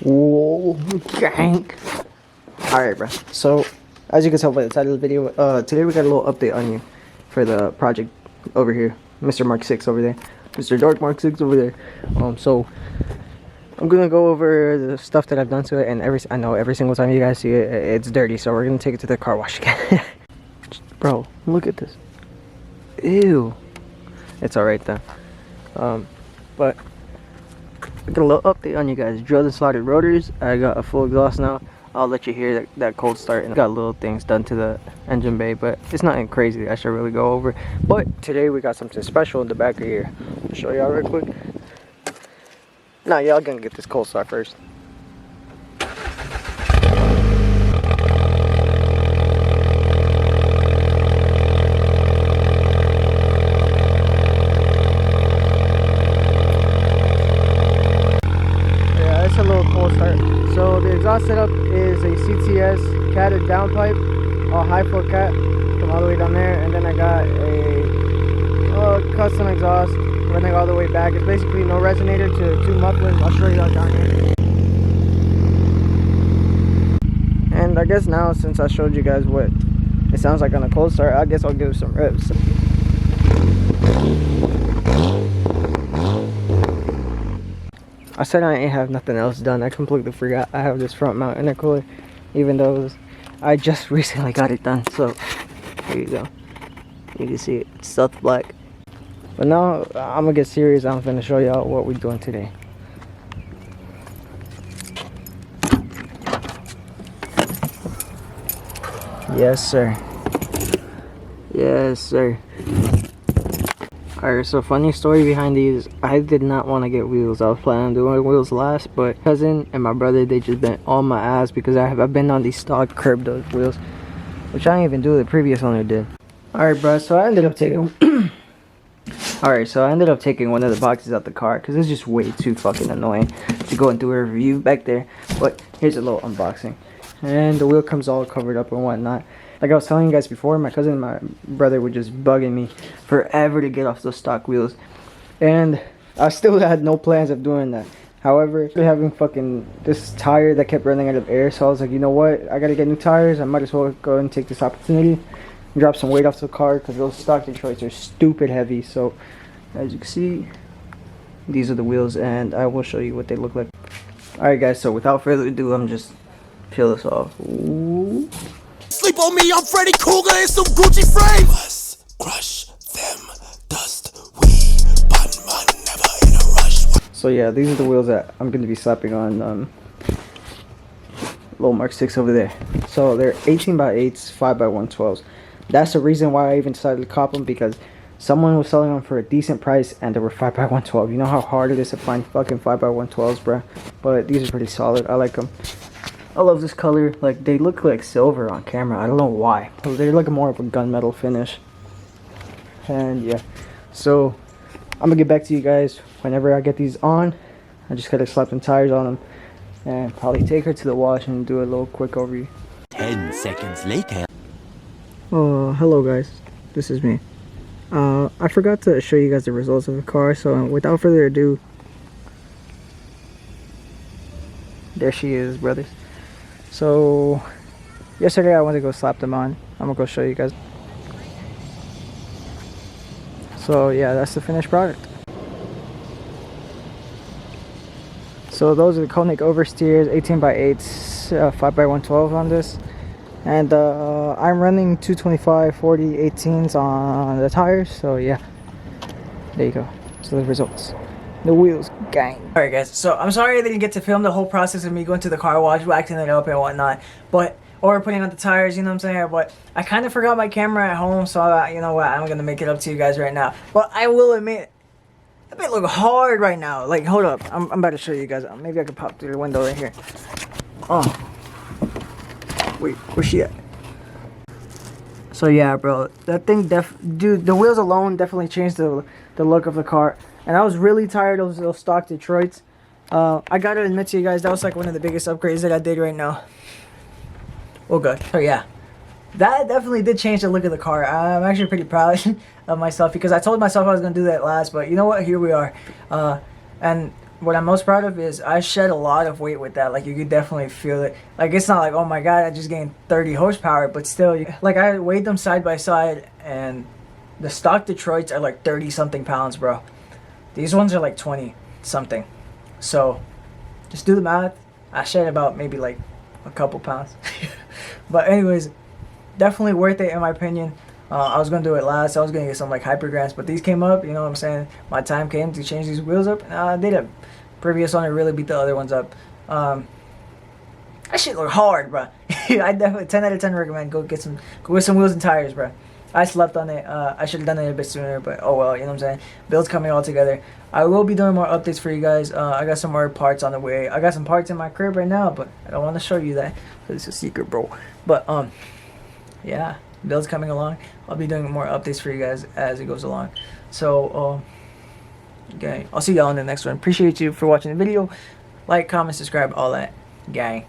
Whoa, gang. Alright, bro. So, as you can tell by the title of the video, today we got a little update on you for the project over here. Mr. Mark 6 over there. Mr. Dark Mark 6 over there. So, I'm gonna go over the stuff that I've done to it, and I know every single time you guys see it, it's dirty, so we're gonna take it to the car wash again. Bro, look at this. Ew. It's alright though. But I got a little update on you guys. Drilled and slotted rotors. I got a full exhaust now. I'll let you hear that cold start. And got little things done to the engine bay, but it's nothing crazy I should really go over. But today we got something special in the back of here. I'll show y'all real quick. Nah, y'all gonna get this cold start first. A little cold start. So the exhaust setup is a CTS catted downpipe, all high flow cat, from all the way down there, and then I got a custom exhaust running all the way back. It's basically no resonator to two mufflers. I'll show you all down here. And I guess now, since I showed you guys what it sounds like on a cold start, I guess I'll give some revs. I said I ain't have nothing else done. I completely forgot I have this front mount intercooler, even though I just recently got it done. So here you go. You can see it. It's stealth black. But now I'm gonna get serious. I'm gonna show y'all what we're doing today. Yes, sir. Yes, sir. Alright, so funny story behind these. I did not want to get wheels. I was planning on doing wheels last, but cousin and my brother, they just been on my ass because I've been on these stock curb wheels, which I didn't even do. The previous owner did. Alright, bro. So I ended up taking. Alright, so I ended up taking one of the boxes out the car because it's just way too fucking annoying to go and do a review back there. But here's a little unboxing, and the wheel comes all covered up and whatnot. Like I was telling you guys before, my cousin and my brother were just bugging me forever to get off those stock wheels. And I still had no plans of doing that. However, having fucking this tire that kept running out of air, so I was like, you know what? I gotta get new tires. I might as well go and take this opportunity and drop some weight off the car because those stock Detroits are stupid heavy. So, as you can see, these are the wheels, and I will show you what they look like. Alright guys, so without further ado, I'm just peel this off. Ooh. Sleep on me, I'm Freddy Krueger in some Gucci frames. Must crush them, dust we, but man never in a rush. So yeah, these are the wheels that I'm going to be slapping on little Mark 6 over there. So they're 18x8s, 5x112s. That's the reason why I even decided to cop them, because someone was selling them for a decent price and they were 5x112. You know how hard it is to find fucking 5x112s, bruh? But these are pretty solid. I like them. I love this color. Like, they look like silver on camera. I don't know why. They're like more of a gunmetal finish. And yeah, so I'm gonna get back to you guys whenever I get these on. I just gotta slap some tires on them and probably take her to the wash and do a little quick overview. 10 seconds later. Oh, hello guys. This is me. I forgot to show you guys the results of the car, so without further ado, there she is, brothers. So yesterday I went to go slap them on. I'm gonna go show you guys. So yeah, that's the finished product. So those are the Koenig oversteers, 18x8s, 5x112 on this. And I'm running 225, 40, 18s on the tires. So yeah, there you go. So the results. The wheels, gang. Alright guys, so I'm sorry I didn't get to film the whole process of me going to the car wash, waxing it up and whatnot, or putting on the tires, you know what I'm saying? But I kind of forgot my camera at home, so you know what, I'm gonna make it up to you guys right now. But I will admit, that bit look hard right now. Like, hold up, I'm about to show you guys. Maybe I can pop through the window right here. Oh, wait, where's she at? So yeah, bro, that thing dude, the wheels alone definitely changed the look of the car. And I was really tired of those stock Detroits. I gotta admit to you guys, that was like one of the biggest upgrades that I did right now. Oh good. So yeah, that definitely did change the look of the car. I'm actually pretty proud of myself because I told myself I was gonna do that last, but you know what? Here we are. And what I'm most proud of is I shed a lot of weight with that. Like, you could definitely feel it. Like, it's not like, oh my god, I just gained 30 horsepower, but still, like, I weighed them side by side, and the stock Detroits are like 30 something pounds, bro. These ones are like 20 something. So just do the math. I shed about maybe like a couple pounds. But anyways, definitely worth it in my opinion. I was gonna do it last. I was gonna get some like hypergrams, but these came up. You know what I'm saying? My time came to change these wheels up. They did. Previous owner really beat the other ones up. That shit look hard, bro. I definitely 10 out of 10 recommend go get some wheels and tires, bro. I slept on it. I should have done it a bit sooner, but oh well, you know what I'm saying? Build's coming all together. I will be doing more updates for you guys. I got some more parts on the way. I got some parts in my crib right now, but I don't want to show you that because it's a secret, bro. But yeah, build's coming along. I'll be doing more updates for you guys as it goes along. So okay, I'll see y'all in the next one. Appreciate you for watching the video. Like, comment, subscribe, all that, gang.